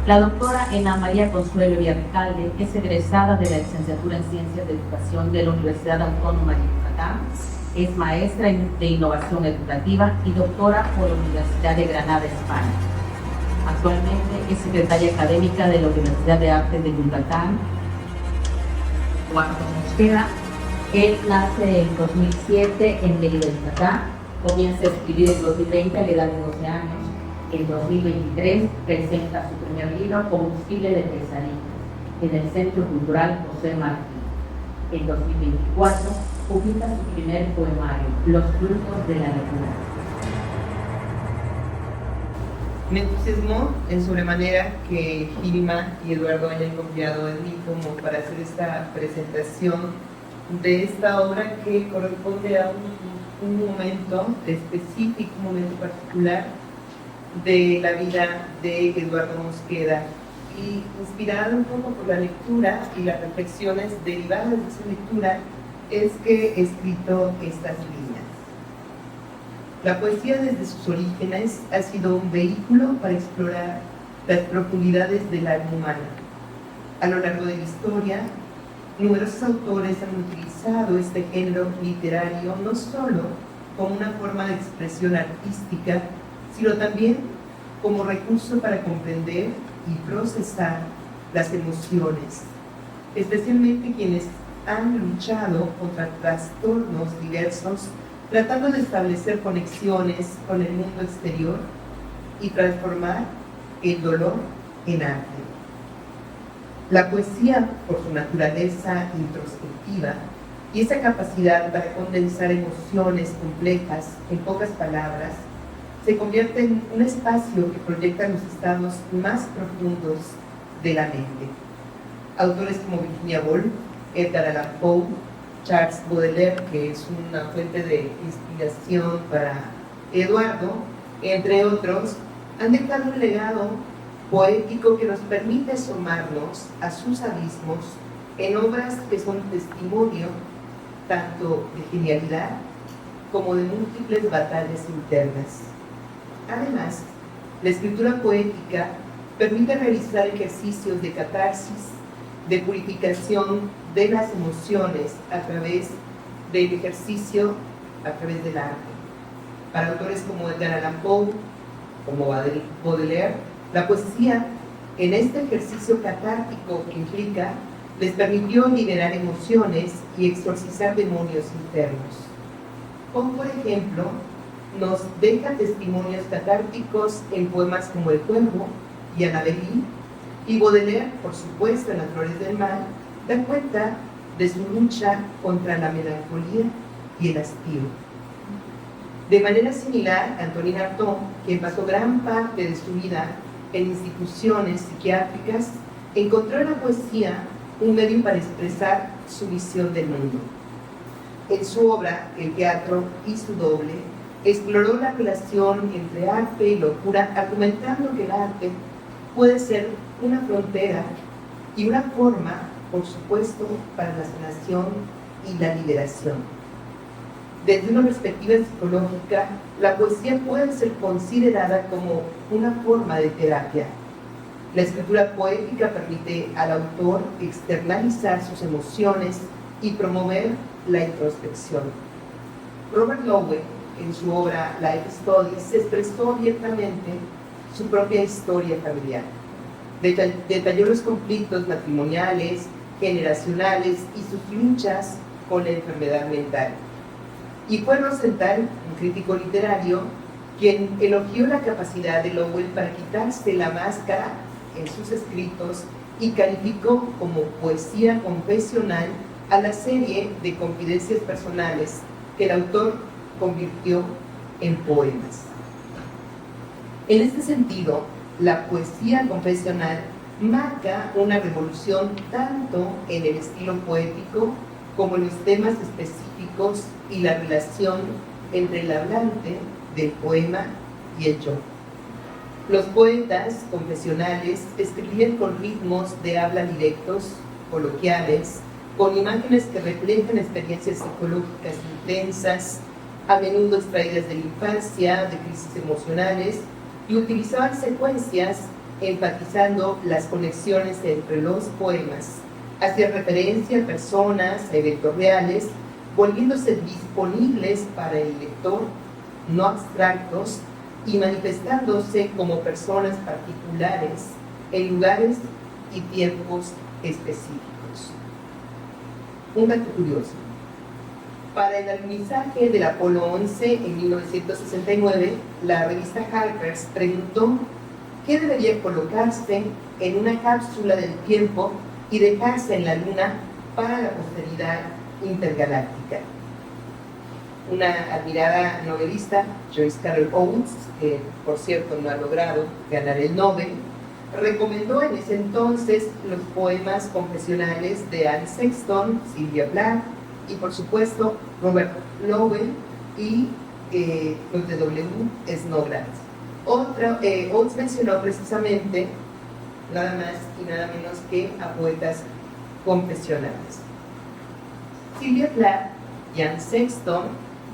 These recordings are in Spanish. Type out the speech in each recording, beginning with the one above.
La doctora Ana María Consuelo Villarrecalde es egresada de la licenciatura en Ciencias de Educación de la Universidad Autónoma de Yucatán, es maestra de Innovación Educativa y doctora por la Universidad de Granada, España. Actualmente es secretaria académica de la Universidad de Artes de Yucatán. Eduardo Mosqueda, él nace en 2007 en Mérida, Yucatán, comienza a escribir en 2020 a la edad de 12 años. En 2023 presenta su primer libro, Combustible de Pesadillas, en el Centro Cultural José Martí. En 2024 publica su primer poemario, Los frutos de la locura. Me entusiasmó en sobremanera que Gilma y Eduardo hayan confiado en mí como para hacer esta presentación de esta obra que corresponde a un momento específico, un momento particular de la vida de Eduardo Mosqueda, y inspirado un poco por la lectura y las reflexiones derivadas de esa lectura es que he escrito estas líneas. La poesía desde sus orígenes ha sido un vehículo para explorar las profundidades del alma humana. A lo largo de la historia, numerosos autores han utilizado este género literario no solo como una forma de expresión artística, sino también como recurso para comprender y procesar las emociones, especialmente quienes han luchado contra trastornos diversos, tratando de establecer conexiones con el mundo exterior y transformar el dolor en arte. La poesía, por su naturaleza introspectiva y esa capacidad para condensar emociones complejas en pocas palabras, se convierte en un espacio que proyecta los estados más profundos de la mente. Autores como Virginia Woolf, Edgar Allan Poe, Charles Baudelaire, que es una fuente de inspiración para Eduardo, entre otros, han dejado un legado poético que nos permite asomarnos a sus abismos en obras que son testimonio tanto de genialidad como de múltiples batallas internas. Además, la escritura poética permite realizar ejercicios de catarsis, de purificación de las emociones a través del ejercicio, a través del arte. Para autores como Edgar Allan Poe, como Baudelaire, la poesía, en este ejercicio catártico que implica, les permitió liberar emociones y exorcizar demonios internos. Como por ejemplo, nos deja testimonios catárticos en poemas como El Cuervo y Annabelle, y Baudelaire, por supuesto, en Las Flores del Mal, da cuenta de su lucha contra la melancolía y el hastío. De manera similar, Antonin Artaud, quien pasó gran parte de su vida en instituciones psiquiátricas, encontró en la poesía un medio para expresar su visión del mundo. En su obra, El teatro y su doble, exploró la relación entre arte y locura, argumentando que el arte puede ser una frontera y una forma, por supuesto, para la sanación y la liberación. Desde una perspectiva psicológica, la poesía puede ser considerada como una forma de terapia. La escritura poética permite al autor externalizar sus emociones y promover la introspección. Robert Lowe, en su obra Life Studies, expresó abiertamente su propia historia familiar. Detalló los conflictos matrimoniales, generacionales y sus luchas con la enfermedad mental. Y fue Rosenthal, un crítico literario, quien elogió la capacidad de Lowell para quitarse la máscara en sus escritos y calificó como poesía confesional a la serie de confidencias personales que el autor convirtió en poemas. En este sentido, la poesía confesional marca una revolución tanto en el estilo poético como en los temas específicos y la relación entre el hablante del poema y el yo. Los poetas confesionales escribían con ritmos de habla directos, coloquiales, con imágenes que reflejan experiencias psicológicas intensas, a menudo extraídas de la infancia, de crisis emocionales, y utilizaban secuencias enfatizando las conexiones entre los poemas, hacía referencia a personas, a eventos reales, volviéndose disponibles para el lector, no abstractos, y manifestándose como personas particulares en lugares y tiempos específicos. Un dato curioso. Para el alunizaje del Apolo 11 en 1969, la revista Harper's preguntó qué debería colocarse en una cápsula del tiempo y dejarse en la Luna para la posteridad intergaláctica. Una admirada novelista, Joyce Carol Oates, que por cierto no ha logrado ganar el Nobel, recomendó en ese entonces los poemas confesionales de Anne Sexton, Sylvia Plath y por supuesto Robert Lowell y los de W. Snodgrass. Oates mencionó precisamente nada más y nada menos que a poetas confesionales. Sylvia Plath y Anne Sexton,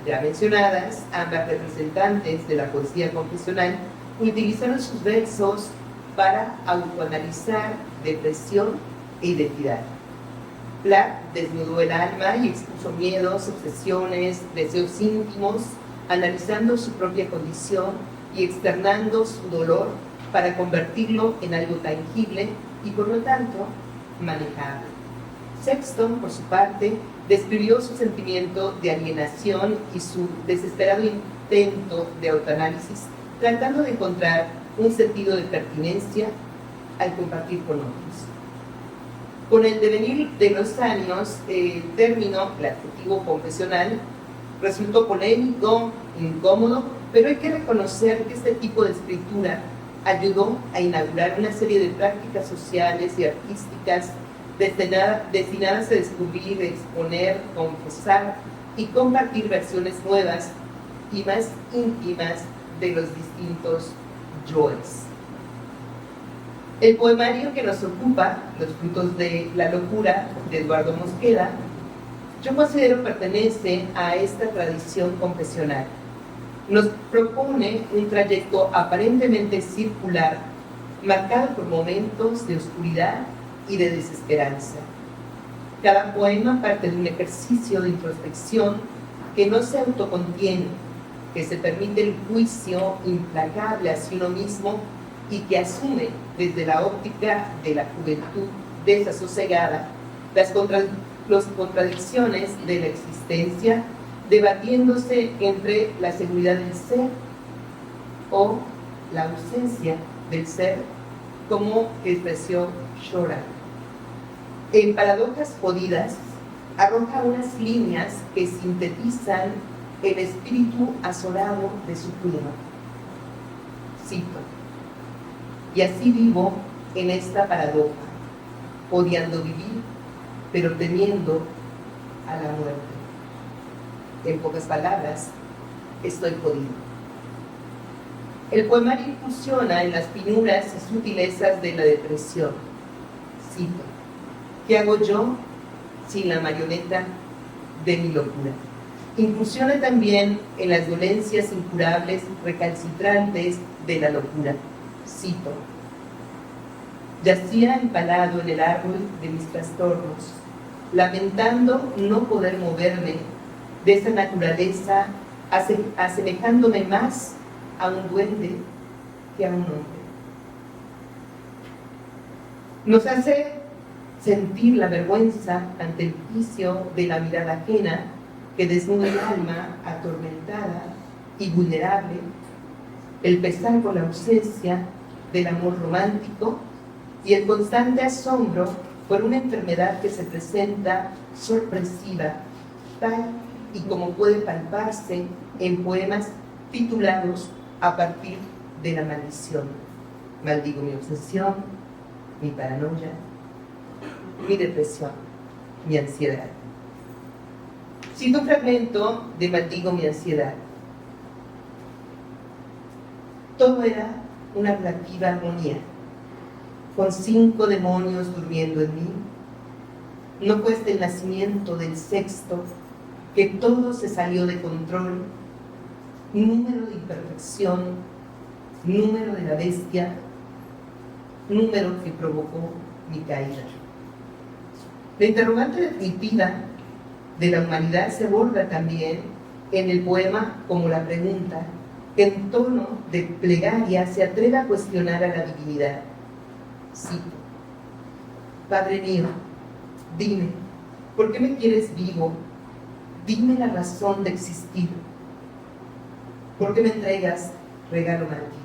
ya mencionadas, ambas representantes de la poesía confesional, utilizaron sus versos para autoanalizar depresión e identidad. Plath desnudó el alma y expuso miedos, obsesiones, deseos íntimos, analizando su propia condición y externando su dolor para convertirlo en algo tangible y por lo tanto manejable. Sexton, por su parte, describió su sentimiento de alienación y su desesperado intento de autoanálisis, tratando de encontrar un sentido de pertinencia al compartir con otros. Con el devenir de los años, el adjetivo confesional, resultó polémico, incómodo, pero hay que reconocer que este tipo de escritura ayudó a inaugurar una serie de prácticas sociales y artísticas destinadas a descubrir, exponer, confesar y compartir versiones nuevas y más íntimas de los distintos yoes. El poemario que nos ocupa, Los frutos de la locura, de Eduardo Mosqueda, yo considero pertenece a esta tradición confesional. Nos propone un trayecto aparentemente circular, marcado por momentos de oscuridad y de desesperanza. Cada poema parte de un ejercicio de introspección que no se autocontiene, que se permite el juicio implacable hacia uno mismo y que asume desde la óptica de la juventud desasosegada las contradicciones de la existencia, debatiéndose entre la seguridad del ser o la ausencia del ser, como expresó Shora. En Paradojas Jodidas arroja unas líneas que sintetizan el espíritu azorado de su pluma. Cito: y así vivo en esta paradoja, odiando vivir, pero temiendo a la muerte. En pocas palabras, estoy jodido. El poemario incursiona en las finuras y sutilezas de la depresión. Cito: ¿qué hago yo sin la marioneta de mi locura? Incursiona también en las dolencias incurables recalcitrantes de la locura. Cito: yacía empalado en el árbol de mis trastornos, lamentando no poder moverme de esa naturaleza, asemejándome más a un duende que a un hombre. Nos hace sentir la vergüenza ante el juicio de la mirada ajena que desnuda el alma atormentada y vulnerable, el pesar por la ausencia del amor romántico y el constante asombro por una enfermedad que se presenta sorpresiva, tal y como puede palparse en poemas titulados a partir de la maldición. Maldigo mi obsesión, mi paranoia, mi depresión, mi ansiedad. Cito un fragmento de Maldigo mi ansiedad. Todo era una relativa armonía, con 5 demonios durmiendo en mí. No fue hasta el nacimiento del sexto que todo se salió de control. Número de imperfección, número de la bestia, número que provocó mi caída. La interrogante definitiva de la humanidad se aborda también en el poema como la pregunta, que en tono de plegaria se atreve a cuestionar a la divinidad. Cito: Padre mío, dime, ¿por qué me quieres vivo? Dime la razón de existir. ¿Por qué me entregas regalo maldito?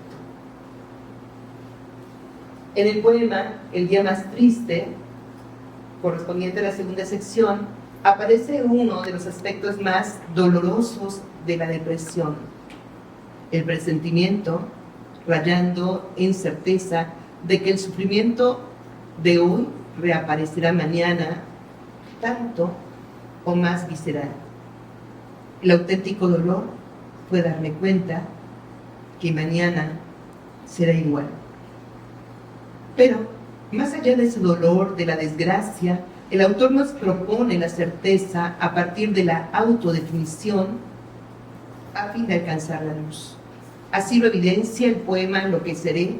En el poema El día más triste, correspondiente a la segunda sección, aparece uno de los aspectos más dolorosos de la depresión: el presentimiento, rayando en certeza, de que el sufrimiento de hoy reaparecerá mañana, tanto o más visceral. El auténtico dolor fue darme cuenta que mañana será igual. Pero, más allá de ese dolor, de la desgracia, el autor nos propone la certeza a partir de la autodefinición a fin de alcanzar la luz. Así lo evidencia el poema Enloqueceré,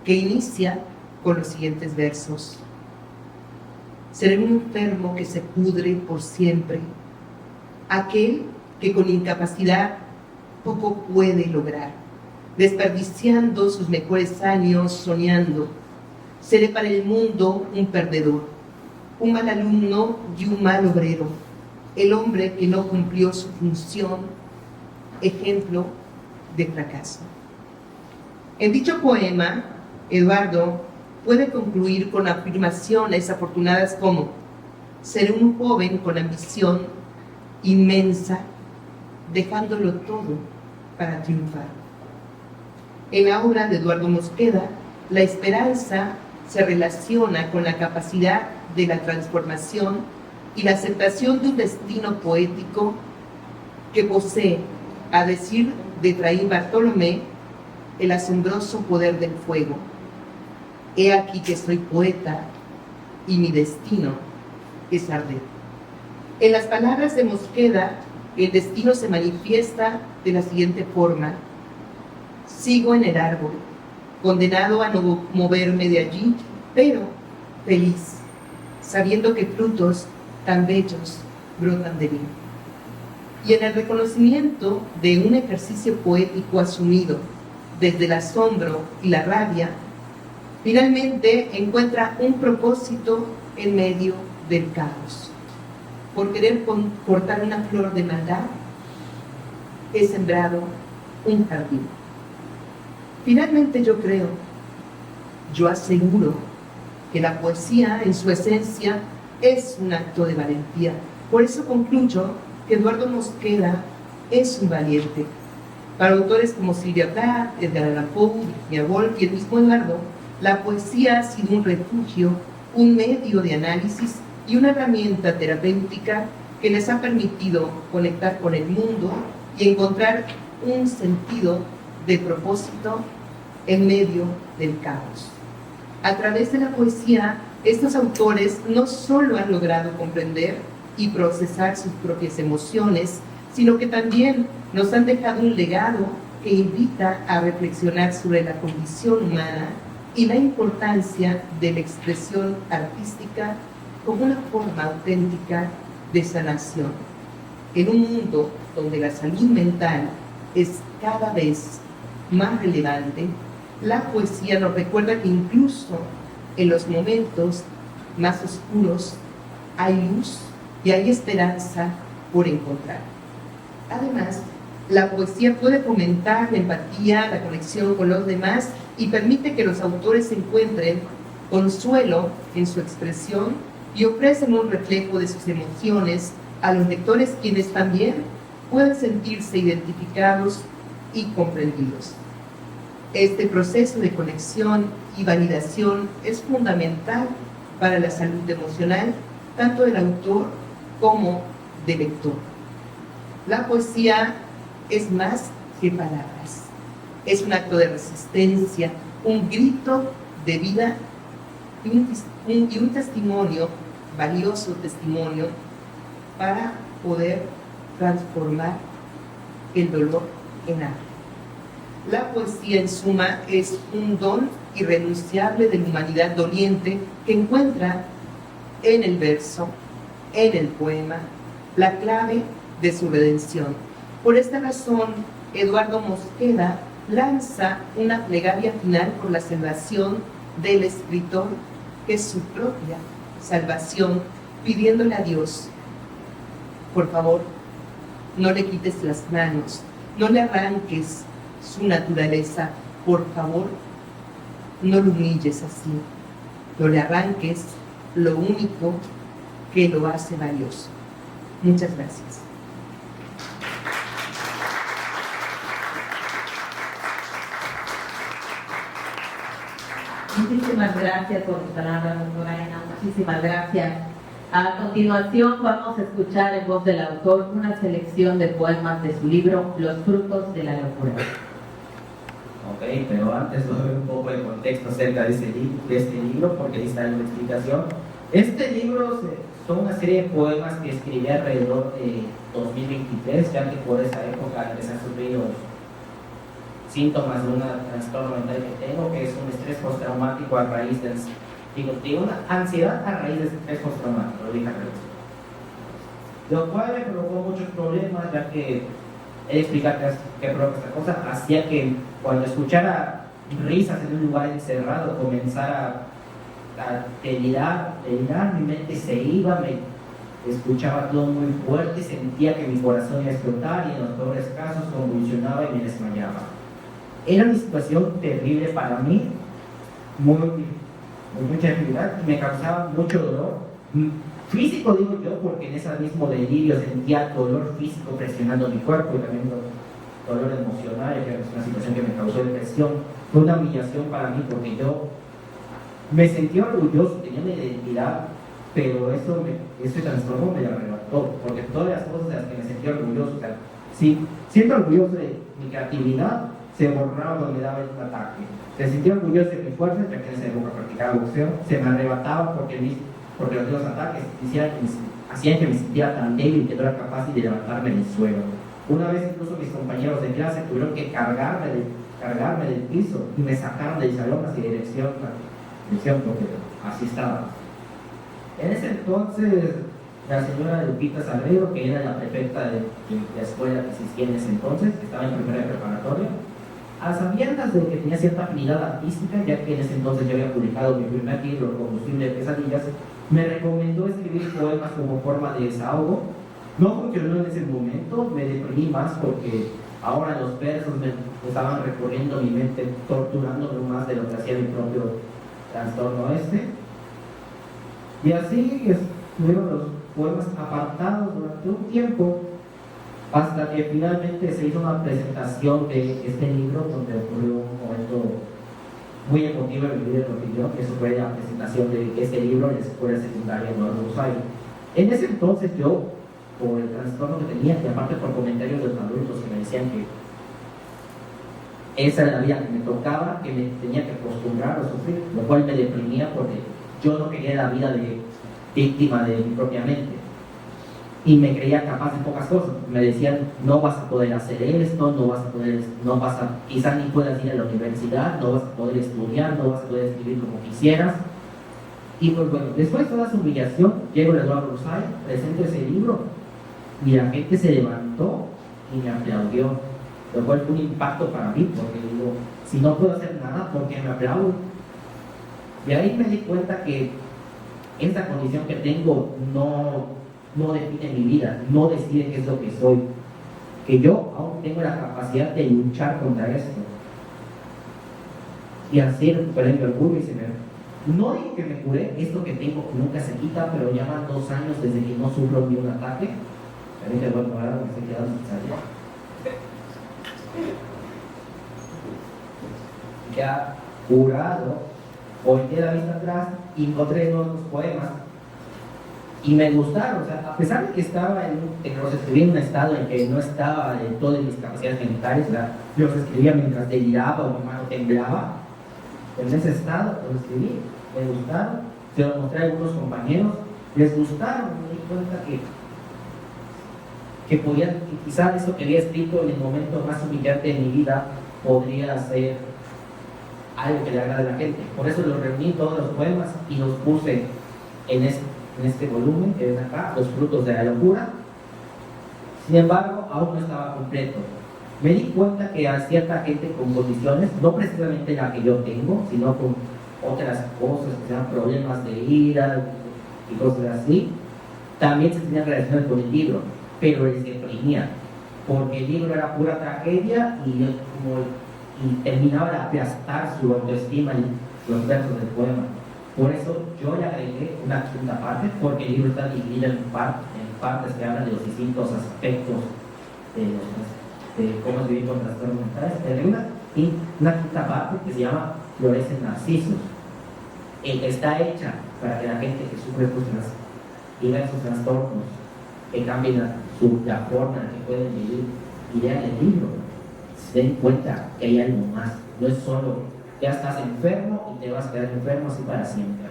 que inicia con los siguientes versos: seré un enfermo que se pudre por siempre, aquel que con incapacidad poco puede lograr, desperdiciando sus mejores años soñando. Seré para el mundo un perdedor, un mal alumno y un mal obrero, el hombre que no cumplió su función, ejemplo de fracaso. En dicho poema, Eduardo puede concluir con afirmaciones afortunadas como: seré un joven con ambición inmensa, dejándolo todo para triunfar. En la obra de Eduardo Mosqueda, la esperanza se relaciona con la capacidad de la transformación y la aceptación de un destino poético que posee, a decir de Efraín Bartolomé, el asombroso poder del fuego. He aquí que soy poeta y mi destino es arder. En las palabras de Mosqueda, el destino se manifiesta de la siguiente forma: sigo en el árbol, condenado a no moverme de allí, pero feliz, sabiendo que frutos tan bellos brotan de mí. Y en el reconocimiento de un ejercicio poético asumido desde el asombro y la rabia, finalmente encuentra un propósito en medio del caos. Por querer cortar una flor de maldad, he sembrado un jardín. Finalmente yo aseguro que la poesía en su esencia es un acto de valentía. Por eso concluyo que Eduardo Mosqueda es un valiente. Para autores como Silvia Plath, Edgar Allan Poe, Virginia Woolf y el mismo Eduardo, la poesía ha sido un refugio, un medio de análisis y una herramienta terapéutica que les ha permitido conectar con el mundo y encontrar un sentido de propósito en medio del caos. A través de la poesía, estos autores no solo han logrado comprender y procesar sus propias emociones, sino que también nos han dejado un legado que invita a reflexionar sobre la condición humana y la importancia de la expresión artística como una forma auténtica de sanación. En un mundo donde la salud mental es cada vez más relevante, la poesía nos recuerda que incluso en los momentos más oscuros hay luz y hay esperanza por encontrar. Además, la poesía puede fomentar la empatía, la conexión con los demás y permite que los autores encuentren consuelo en su expresión y ofrecen un reflejo de sus emociones a los lectores, quienes también pueden sentirse identificados y comprendidos. Este proceso de conexión y validación es fundamental para la salud emocional, tanto del autor como del lector. La poesía es más que palabras. Es un acto de resistencia, un grito de vida y un testimonio, valioso testimonio, para poder transformar el dolor en arte. La poesía, en suma, es un don irrenunciable de la humanidad doliente que encuentra en el verso, en el poema, la clave de su redención. Por esta razón, Eduardo Mosqueda lanza una plegaria final por la salvación del escritor, que es su propia salvación, pidiéndole a Dios: por favor, no le quites las manos, no le arranques su naturaleza, por favor, no lo humilles así, no le arranques lo único que lo hace valioso. Muchas gracias. Muchísimas gracias por sus palabras, doctora Ena. Muchísimas gracias. A continuación vamos a escuchar en voz del autor una selección de poemas de su libro Los frutos de la locura. Ok, pero antes voy a ver un poco de contexto acerca de este libro, porque ahí está en la explicación. Este libro son una serie de poemas que escribí alrededor de 2023, ya que por esa época empecé a sufrir los síntomas de un trastorno mental que tengo, que es un estrés postraumático a raíz del... Digo, una ansiedad a raíz de estrés postraumático, lo dije al revés. Lo cual me provocó muchos problemas, ya que he de explicar qué provoca esta cosa. Hacía que cuando escuchara risas en un lugar encerrado comenzara a delirar, mi mente se iba, me escuchaba todo muy fuerte, sentía que mi corazón iba a explotar y en los peores casos convulsionaba y me desmayaba. Era una situación terrible para mí, mucha debilidad, y me causaba mucho dolor físico, digo yo, porque en ese mismo delirio sentía dolor físico presionando mi cuerpo y también dolor emocional, que es una situación que me causó depresión. Fue una humillación para mí, porque yo me sentía orgulloso, tenía una identidad, pero ese trastorno me lo arrebató, porque todas las cosas de las que me sentía orgulloso, o sea, sí, siento orgulloso de mi creatividad, se borraba cuando me daba el ataque. Se sentía orgulloso de mi fuerza, ya que en esa época practicaba boxeo, se me arrebataba porque los ataques hacían que me sintiera tan débil que no era capaz de levantarme del suelo. Una vez incluso mis compañeros de clase tuvieron que cargarme del piso y me sacaron del salón hacia dirección porque así estaba. En ese entonces, la señora Lupita Salguero, que era la prefecta de la escuela que existía en ese entonces, que estaba en primera preparatoria, a sabiendas de que tenía cierta afinidad artística, ya que en ese entonces yo había publicado mi primer libro, Combustible de Pesadillas, me recomendó escribir poemas como forma de desahogo. No funcionó en ese momento, me deprimí más porque ahora los versos me estaban recorriendo mi mente, torturándome más de lo que hacía mi propio trastorno Y así estuvieron los poemas apartados durante un tiempo, hasta que finalmente se hizo una presentación de este libro, donde ocurrió un momento muy emotivo en mi vida, que eso fue la presentación de este libro en la escuela secundaria Eduardo Rosario. En ese entonces yo, por el trastorno que tenía, y aparte por comentarios de los adultos que me decían que esa era la vida que me tocaba, que me tenía que acostumbrar a sufrir, lo cual me deprimía porque yo no quería la vida de víctima de mi propia mente. Y me creía capaz de pocas cosas. Me decían, no vas a poder hacer esto, quizás ni puedas ir a la universidad, no vas a poder estudiar, no vas a poder escribir como quisieras. Y pues bueno, después de toda esa humillación, llego a Eduardo Rosario, presento ese libro, y la gente se levantó y me aplaudió, lo cual fue un impacto para mí, porque digo, si no puedo hacer nada, ¿por qué me aplauden? Y ahí me di cuenta que esta condición que tengo no define mi vida, no decide qué es lo que soy, que yo aún tengo la capacidad de luchar contra esto y así recuperé mi orgullo y no digo que me curé, esto que tengo nunca se quita, pero ya van 2 años desde que no sufro ni un ataque. Bueno, ahora me estoy quedando sin salida. Ya curado, volteé la vista atrás y encontré nuevos poemas y me gustaron, o sea, a pesar de que los escribí en un estado en que no estaba de todas mis capacidades mentales, o sea, los escribía mientras deliraba o mi mano temblaba, en ese estado los escribí, me gustaron, se los mostré a algunos compañeros, les gustaron, me di cuenta que quizás eso que había escrito en el momento más humillante de mi vida podría ser algo que le agrade a la gente. Por eso los reuní todos los poemas y los puse en este volumen que ven acá, Los frutos de la locura. Sin embargo, aún no estaba completo. Me di cuenta que a cierta gente con condiciones, no precisamente la que yo tengo, sino con otras cosas, que sean problemas de ira y cosas así, también se tenían relaciones con el libro, pero les deprimía, porque el libro era pura tragedia y terminaba de aplastar su autoestima en los versos del poema. Por eso yo le agregué una segunda parte, porque el libro está dividido en partes que hablan de los distintos aspectos de cómo vivir con trastornos mentales. Le agregué una quinta parte que se llama Florecen narcisos, que está hecha para que la gente que sufre estos diversos trastornos que cambien la forma en que pueden vivir y lean el libro, se den cuenta que hay algo más. No es solo ya estás enfermo y te vas a quedar enfermo así para siempre.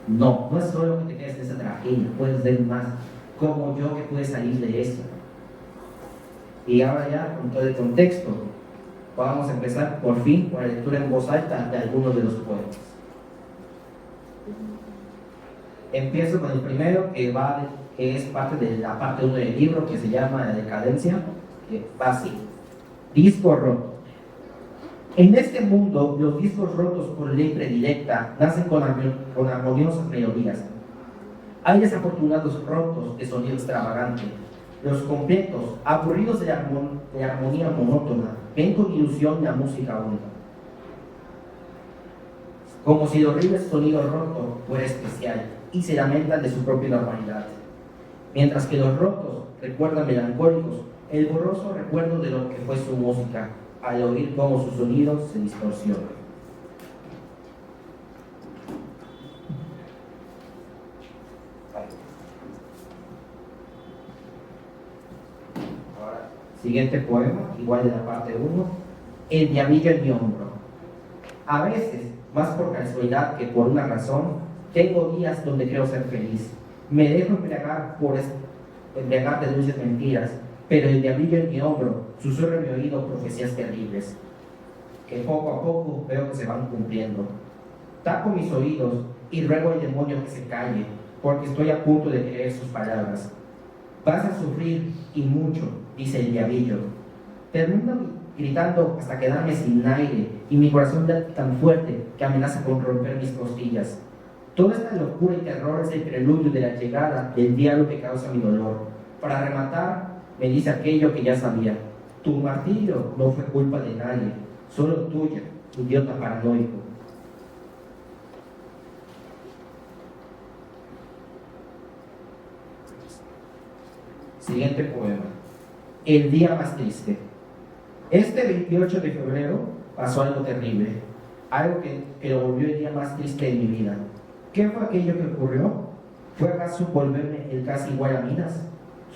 No es solo que te quedes en esa tragedia, puedes ver más, como yo que pude salir de eso. Y ahora ya, con todo el contexto, vamos a empezar por fin con la lectura en voz alta de algunos de los poemas. Empiezo con el primero, que es parte de la parte 1 del libro, que se llama La decadencia, que va así. Disco roto. En este mundo, los discos rotos por ley predilecta nacen con armoniosas melodías. Hay desafortunados rotos de sonido extravagante. Los completos, aburridos de armonía monótona, ven con ilusión la música única. Como si el horrible sonido roto fuera especial y se lamentan de su propia normalidad. Mientras que los rotos recuerdan melancólicos el borroso recuerdo de lo que fue su música, al oír cómo sus sonidos se distorsionan. Ahora, siguiente poema, igual de la parte 1, El diablillo en mi hombro. A veces, más por casualidad que por una razón, tengo días donde quiero ser feliz. Me dejo embriagar de dulces mentiras, pero el diablillo en mi hombro susurra en mi oído profecías terribles, que poco a poco veo que se van cumpliendo. Tapo mis oídos y ruego al demonio que se calle, porque estoy a punto de creer sus palabras. Vas a sufrir y mucho, dice el diablillo. Termino gritando hasta quedarme sin aire y mi corazón late tan fuerte que amenaza con romper mis costillas. Toda esta locura y terror es el preludio de la llegada del diablo que causa mi dolor. Para rematar, me dice aquello que ya sabía: tu martirio no fue culpa de nadie, solo tuya, idiota paranoico. Siguiente poema. El día más triste. Este 28 de febrero pasó algo terrible, algo que lo volvió el día más triste de mi vida. ¿Qué fue aquello que ocurrió? ¿Fue acaso volverme el casi igual a Midas?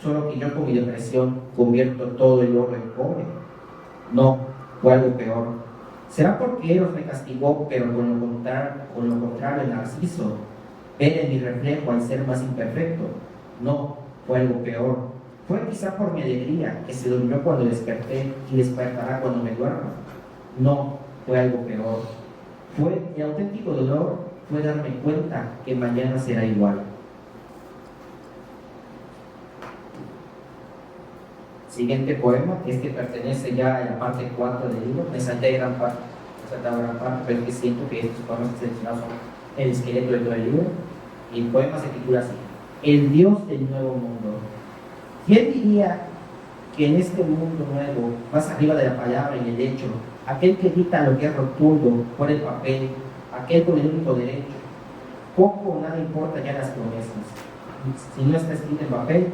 Solo que yo con mi depresión convierto todo el oro en cobre. No, fue algo peor. ¿Será porque Eros me castigó, pero con lo contrario el Narciso? Ver en mi reflejo al ser más imperfecto. No, fue algo peor. Fue quizá por mi alegría, que se durmió cuando desperté y despertará cuando me duerma. No, fue algo peor. Fue el auténtico dolor, fue darme cuenta que mañana será igual. Siguiente poema, este pertenece ya a la parte 4 del libro. Me salté gran parte, pero es que siento que estos poemas seleccionados son el esqueleto de todo el libro. Y el poema se titula así: El Dios del Nuevo Mundo. ¿Quién diría que en este mundo nuevo, más arriba de la palabra y el hecho, aquel que dicta lo que es rotundo por el papel, aquel con el único derecho, poco o nada importa ya las promesas? Si no está escrito en papel,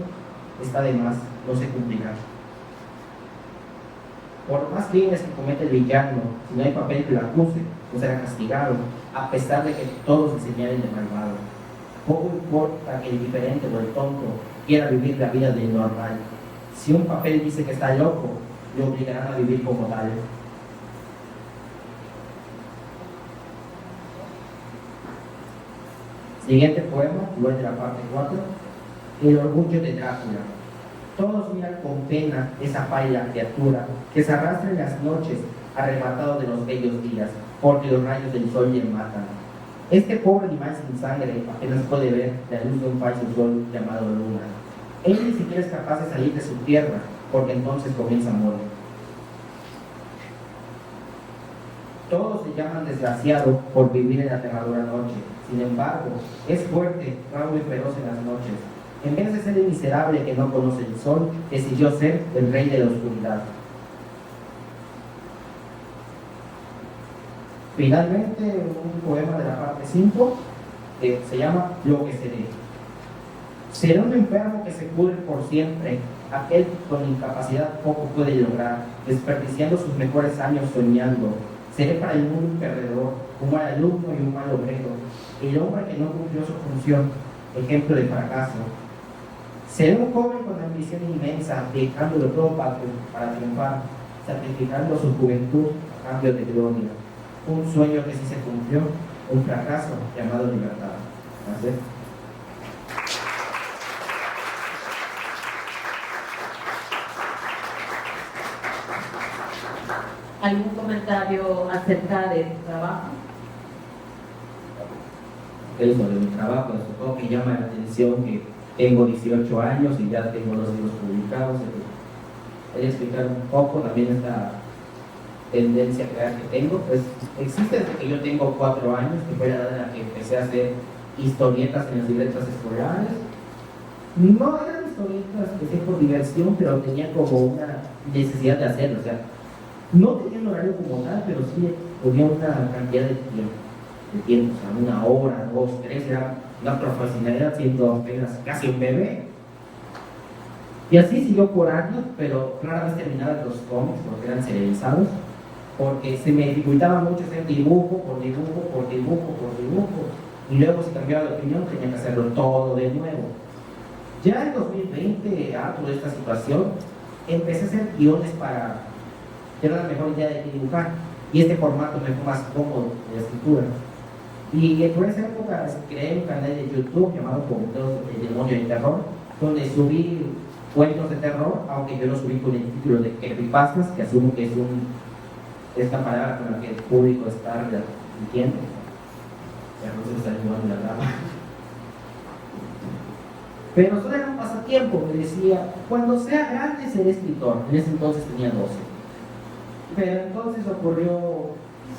está de más, no se cumplirá. Por más crímenes que comete el villano, si no hay papel que lo acuse, no será castigado, a pesar de que todos se señalen de malvado. Poco importa que el diferente o el tonto quiera vivir la vida del normal. Si un papel dice que está loco, le obligarán a vivir como tal. Siguiente poema, igual de la parte 4, El orgullo de Drácula. Todos miran con pena esa pálida criatura que se arrastra en las noches arrebatado de los bellos días, porque los rayos del sol le matan. Este pobre animal sin sangre apenas puede ver la luz de un falso sol llamado luna. Él ni siquiera es capaz de salir de su tierra, porque entonces comienza a morir. Todos se llaman desgraciado por vivir en la aterradora noche. Sin embargo, es fuerte, bravo y feroz en las noches. En vez de ser el miserable que no conoce el sol, decidió ser el rey de la oscuridad. Finalmente, un poema de la parte 5 se llama Lo que seré. Será un enfermo que se pudre por siempre, aquel que con incapacidad poco puede lograr, desperdiciando sus mejores años soñando. Seré para el mundo un perdedor, un mal alumno y un mal obrero, el hombre que no cumplió su función, ejemplo de fracaso. Seré un joven con ambición inmensa, dejándolo todo para triunfar, sacrificando su juventud a cambio de gloria. Un sueño que sí se cumplió, un fracaso llamado libertad. ¿Así? ¿Algún comentario acerca de tu trabajo? Sobre mi trabajo, supongo que llama la atención que tengo 18 años y ya tengo 2 libros publicados. Voy a explicar un poco también esta tendencia crear que tengo. Pues existe desde que yo tengo 4 años, que fue la edad en la que empecé a hacer historietas en las libretas escolares. No eran historietas que hice por diversión, pero tenía como una necesidad de hacerlo. O sea, no tenía un horario como tal, pero sí tenía una cantidad de tiempo, o sea, 1 hora, 2, 3, era una profesionalidad siendo apenas casi un bebé. Y así siguió por años, pero rara vez terminaba los cómics porque eran serializados, porque se me dificultaba mucho hacer dibujo por dibujo, por dibujo, por dibujo, y luego si cambiaba de opinión tenía que hacerlo todo de nuevo. Ya en 2020, harto de esta situación, empecé a hacer guiones para tener una mejor idea de qué dibujar, y este formato me fue más cómodo de escritura. Y por esa época creé un canal de YouTube llamado Comentarios del Demonio y Terror, donde subí cuentos de terror, aunque yo lo subí con el título de creepypastas, que asumo que es esta palabra con la que el público está entiende. Ya no se está jugando la rama. Pero solo era un pasatiempo, me decía, cuando sea grande seré escritor. En ese entonces tenía 12. Pero entonces ocurrió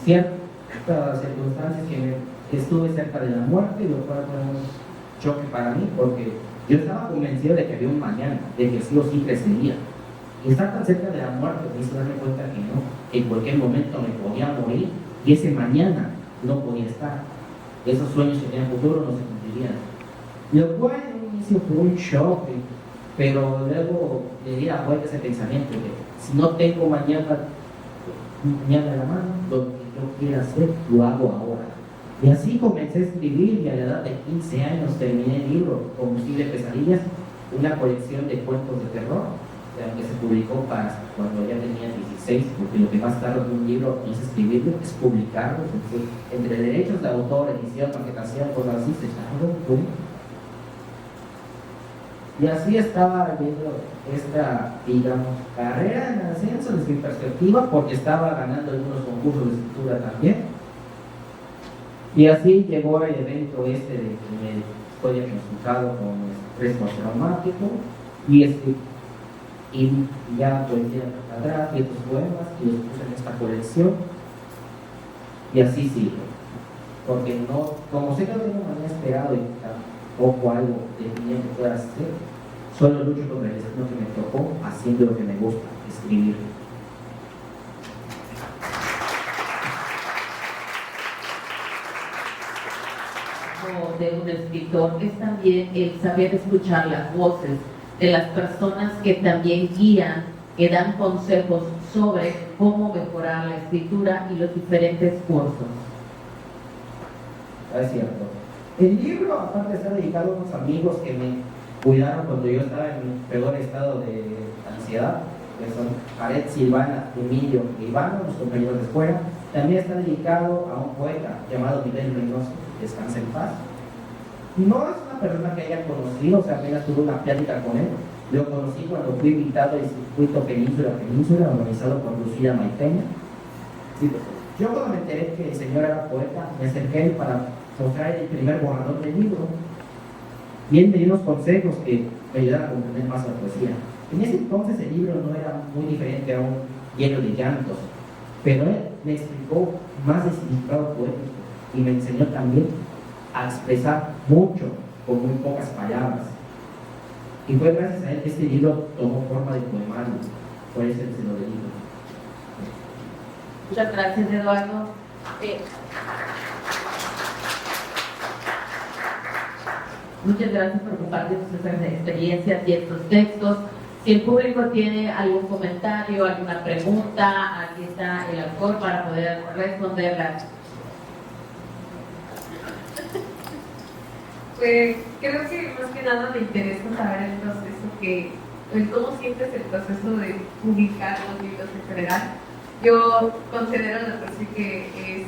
ciertas circunstancias que estuve cerca de la muerte, lo cual fue un choque para mí, porque yo estaba convencido de que había un mañana, de que sí o sí crecería. Y estar tan cerca de la muerte me hizo darme cuenta que no, que en cualquier momento me podía morir y ese mañana no podía estar. Esos sueños que tenían futuro no se cumplirían. Lo cual en un inicio fue un shock, pero luego le di la vuelta a ese pensamiento de si no tengo mañana en la mano, lo que yo quiera hacer, lo hago ahora. Y así comencé a escribir y a la edad de 15 años terminé el libro Combustible Pesadillas, una colección de cuentos de terror, que se publicó para cuando ya tenía 16, porque lo que más tarda en un libro no es escribirlo, es publicarlo, entre derechos de autor, edición, maquetación, cosas así, se tarda un poco. Y así estaba viendo esta, digamos, carrera en ascenso desde mi perspectiva, porque estaba ganando algunos concursos de escritura también. Y así llegó el evento de que me fue diagnosticado con estrés postraumático y ya poesía atrás y estos poemas y los puse en esta colección y así sigue, porque no, como sé que no tengo mañana esperado y tampoco algo definido que pueda hacer, solo lucho contra el destino que me tocó haciendo lo que me gusta, escribir. De un escritor es también el saber escuchar las voces de las personas que también guían, que dan consejos sobre cómo mejorar la escritura y los diferentes cursos. Es cierto. El libro, aparte, está dedicado a unos amigos que me cuidaron cuando yo estaba en mi peor estado de ansiedad, que son Jared, Silvana, Emilio y Iván, los compañeros de escuela. También está dedicado a un poeta llamado Miguel Reynoso, descansa en paz. No es una persona que haya conocido, o sea, apenas tuve una plática con él. Lo conocí cuando fui invitado al circuito Península, organizado por Lucía Maiteña. Sí, por favor. Yo cuando me enteré que el señor era poeta, me acerqué a él para mostrar el primer borrador del libro. Y él me dio unos consejos que me ayudaron a comprender más la poesía. En ese entonces el libro no era muy diferente a un lleno de llantos, pero él me explicó más de significado poético y me enseñó también a expresar mucho con muy pocas palabras. Y fue gracias a él que este libro tomó forma de poemario, por eso se lo dedico. Muchas gracias, Eduardo. Muchas gracias por compartir sus experiencias y estos textos. Si el público tiene algún comentario, alguna pregunta, aquí está el autor para poder responderlas. Pues creo que más que nada me interesa saber el proceso cómo sientes el proceso de publicar los libros en general. Yo considero que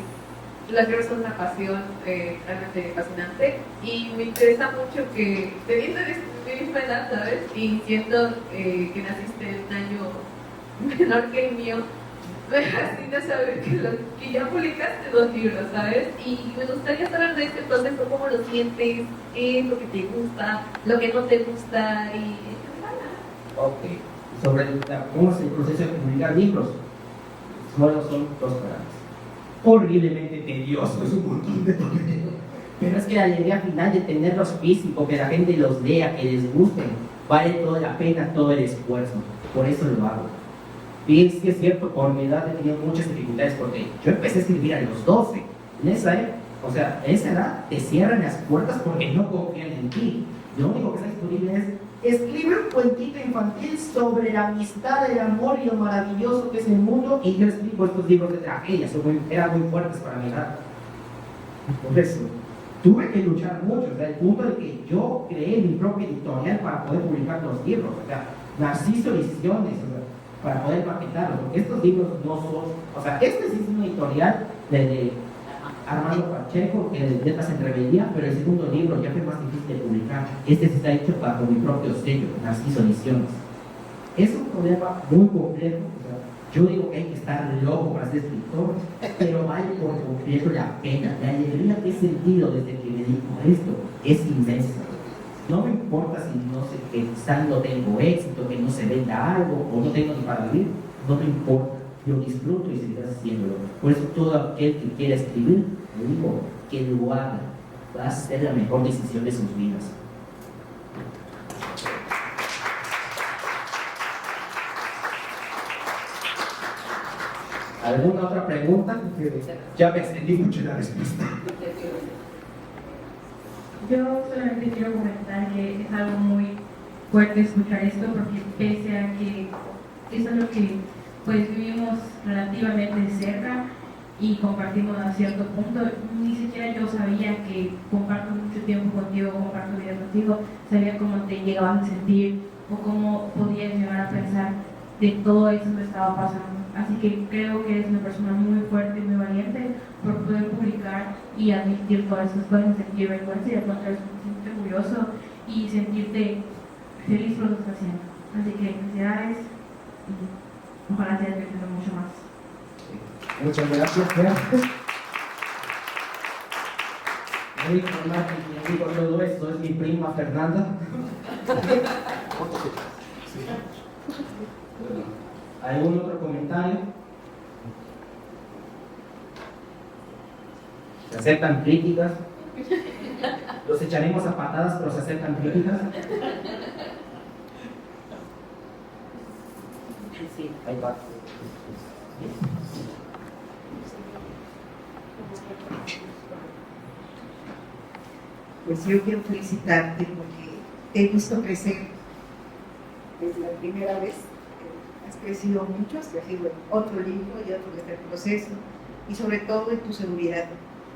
los libros son una pasión realmente fascinante y me interesa mucho que, teniendo mi misma edad, ¿sabes? Y siento que naciste en un año menor que el mío, me fascina saber que ya publicaste 2 libros, ¿sabes? Y me gustaría saber de este proceso, cómo lo sientes, qué es lo que te gusta, lo que no te gusta y... Ok, sobre cómo es el proceso de publicar libros, solo son 2 palabras. Horriblemente tedioso, es un montón de papel. Pero es que la alegría final de tenerlos físicos, que la gente los lea, que les gusten, vale toda la pena, todo el esfuerzo. Por eso lo hago. Y es que es cierto, por mi edad he tenido muchas dificultades porque yo empecé a escribir a los 12. En esa edad te cierran las puertas porque no confían en ti. Lo único que está disponible es escribe un cuentito infantil sobre la amistad, el amor y lo maravilloso que es el mundo, y yo escribo estos libros de tragedias, eran muy fuertes para mi edad. Por eso, tuve que luchar mucho, hasta el punto de que yo creé mi propia editorial para poder publicar los libros, Narciso Ediciones, para poder paquetarlos, porque estos libros no son, este sí es una editorial de Armando Pacheco, que de Letras en Rebeldía, pero el segundo libro ya fue más difícil de publicar. Este sí está hecho bajo mi propio sello, Narciso Ediciones. Es un problema muy complejo. Yo digo que hay que estar loco para ser escritor, pero vale por completo la pena. La alegría que he sentido desde que me dedico a esto es inmensa. No me importa si quizás no tengo éxito, que no se venda algo o no tengo ni para vivir, no me importa. Yo disfruto y seguiré haciéndolo. Por eso todo aquel que quiera escribir, le digo que lo haga. Va a ser la mejor decisión de sus vidas. ¿Alguna otra pregunta? Ya me extendí mucho en la respuesta. Yo solamente quiero comentar que es algo muy fuerte escuchar esto, porque pese a que es algo que pues vivimos relativamente cerca y compartimos a cierto punto, ni siquiera yo sabía que comparto mucho tiempo contigo, comparto vida contigo, sabía cómo te llegabas a sentir o cómo podías llegar a pensar de todo eso que estaba pasando. Así que creo que eres una persona muy fuerte y muy valiente por poder publicar y admitir todas esas cosas, sentir vergüenza y al contrario sentirte orgulloso y sentirte feliz por lo que estás haciendo. Así que felicidades y ojalá sigas creciendo mucho más. Muchas gracias. Voy a informar que quien dijo todo esto es mi prima Fernanda. ¿Algún otro comentario? ¿Se aceptan críticas? Los echaremos a patadas, pero se aceptan críticas. Sí. Ahí va. Pues yo quiero felicitarte porque te he visto crecer desde la primera vez. Has crecido mucho, has crecido en otro libro y otro de este proceso, y sobre todo en tu seguridad,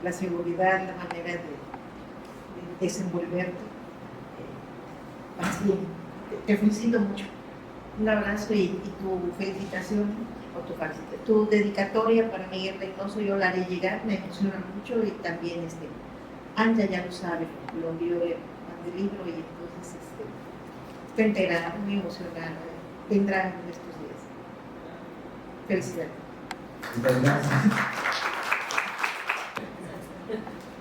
la manera de desenvolverte. Así, te felicito mucho. Un abrazo y tu felicitación o tu dedicatoria para Miguel Reynoso yo la haré llegar, me emociona mucho, y también Anja ya lo sabe, lo envió el libro y entonces está integrada, muy emocionada, vendrá en estos días. Felicidades. Muchas gracias.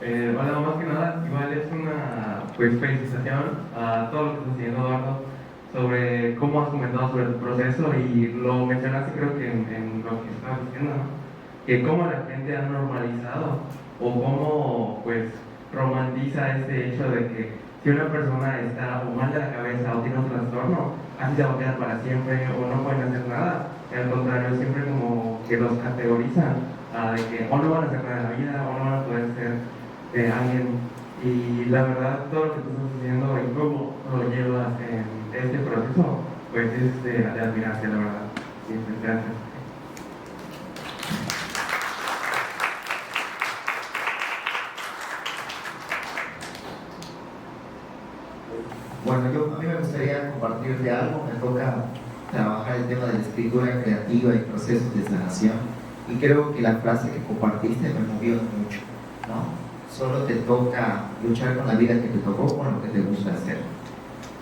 Bueno, más que nada, igual es una pues, felicitación a todo lo que está haciendo Eduardo sobre cómo has comentado sobre tu proceso y lo mencionaste creo que en lo que estabas diciendo, ¿no? Que cómo la gente ha normalizado o cómo pues romantiza ese hecho de que si una persona está o mal de la cabeza o tiene un trastorno, así se va a quedar para siempre o no pueden hacer nada. Al contrario, siempre como que los categorizan de que o no van a hacer nada en la vida o no van a poder ser alguien. Y la verdad, todo lo que tú estás haciendo y cómo lo llevas en este proceso, pues es de admirarse, la verdad. Sí, pues, gracias. Bueno, a mí me gustaría compartirte algo. Me toca trabajar el tema de la escritura creativa y procesos de sanación. Y creo que la frase que compartiste me movió mucho, ¿no? Solo te toca luchar con la vida que te tocó, con lo que te gusta hacer.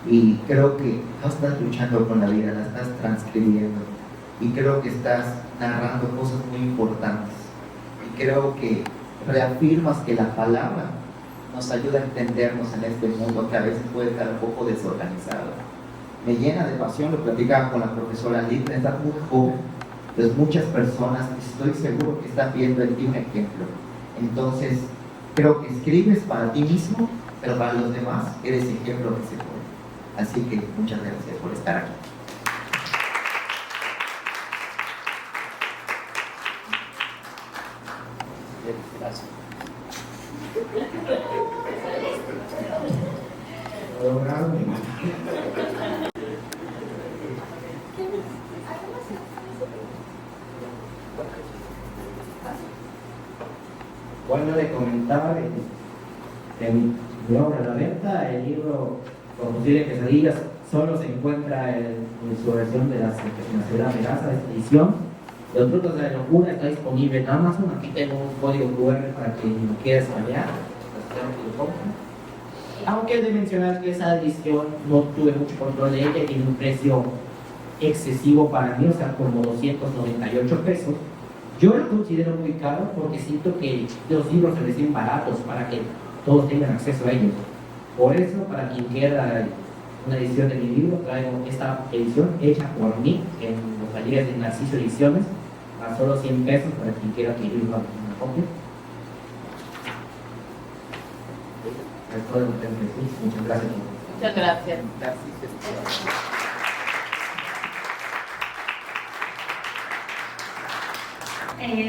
Y creo que no estás luchando con la vida, la estás transcribiendo. Y creo que estás narrando cosas muy importantes. Y creo que reafirmas que la palabra nos ayuda a entendernos en este mundo que a veces puede estar un poco desorganizado. Me llena de pasión, lo platicaba con la profesora Lita, está muy joven, entonces muchas personas estoy seguro que están viendo en ti un ejemplo. Entonces, creo que escribes para ti mismo, pero para los demás eres ejemplo que se puede. Así que muchas gracias por estar aquí. Gracias. Bueno, de comentar en mi obra La Venta, el libro Combustible Pesadillas solo se encuentra en su versión de la Nacional Megaza, de esta edición. Los frutos de la locura está disponible en Amazon. Aquí tengo un código QR para que lo quieras cambiar. Aunque he de mencionar que esa edición no tuve mucho control de ella, tiene un precio excesivo para mí, o sea, como 298 pesos. Yo lo considero muy caro porque siento que los libros se reciben baratos para que todos tengan acceso a ellos. Por eso, para quien quiera una edición de mi libro, traigo esta edición hecha por mí en los talleres de Narciso Ediciones a solo 100 pesos para quien quiera adquirir una copia. Es todo lo que tengo que decir. Muchas gracias. Muchas gracias.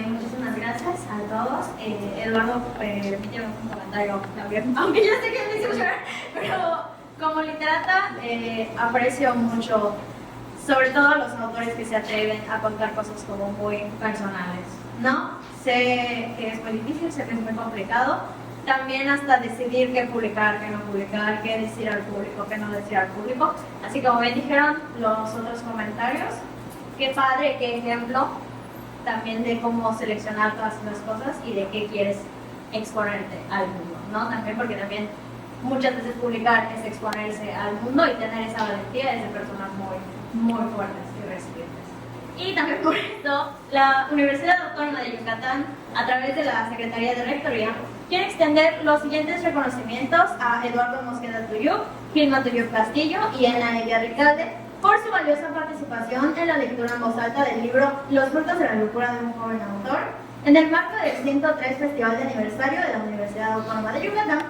Muchísimas gracias a todos. Eduardo, permíteme un comentario también, aunque ya sé que me hizo llorar, pero como literata aprecio mucho, sobre todo los autores que se atreven a contar cosas como muy personales, ¿no? Sé que es muy difícil, sé que es muy complicado, también hasta decidir qué publicar, qué no publicar, qué decir al público, qué no decir al público. Así como bien dijeron los otros comentarios, qué padre, qué ejemplo también de cómo seleccionar todas esas cosas y de qué quieres exponerte al mundo, ¿no? También porque también muchas veces publicar es exponerse al mundo y tener esa valentía es de personas muy fuertes y resilientes. Y también por esto, la Universidad Autónoma de Yucatán, a través de la Secretaría de Rectoría, quiere extender los siguientes reconocimientos a Eduardo Mosqueda Tuyú, Gilma Tuyú Castillo y Ana Elia Ricalde, por su valiosa participación en la lectura en voz alta del libro Los frutos de la locura de un joven autor, en el marco del 103 Festival de Aniversario de la Universidad Autónoma de Yucatán,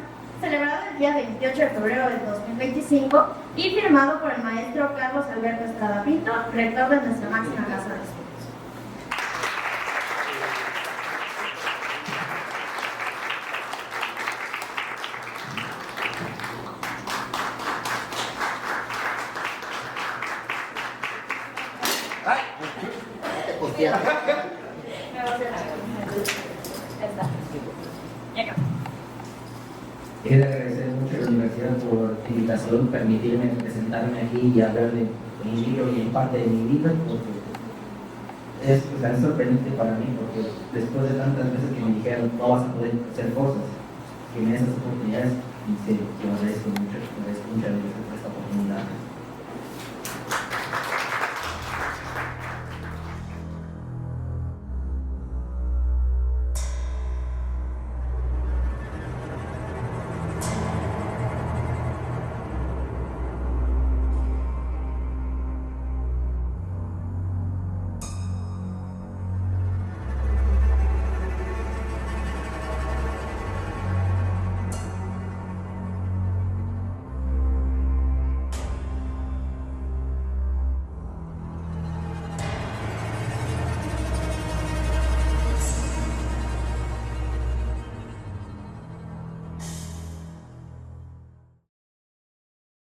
celebrado el día 28 de febrero del 2025 y firmado por el maestro Carlos Alberto Estrada Pinto, rector de nuestra máxima casa de estudios. Quiero agradecer mucho a la universidad por la invitación, permitirme presentarme aquí y hablar de mi libro y en parte de mi vida, porque es sorprendente para mí, porque después de tantas veces que me dijeron no vas a poder hacer cosas, que me den esas oportunidades, y sé que agradezco mucho, muchas gracias por esta oportunidad.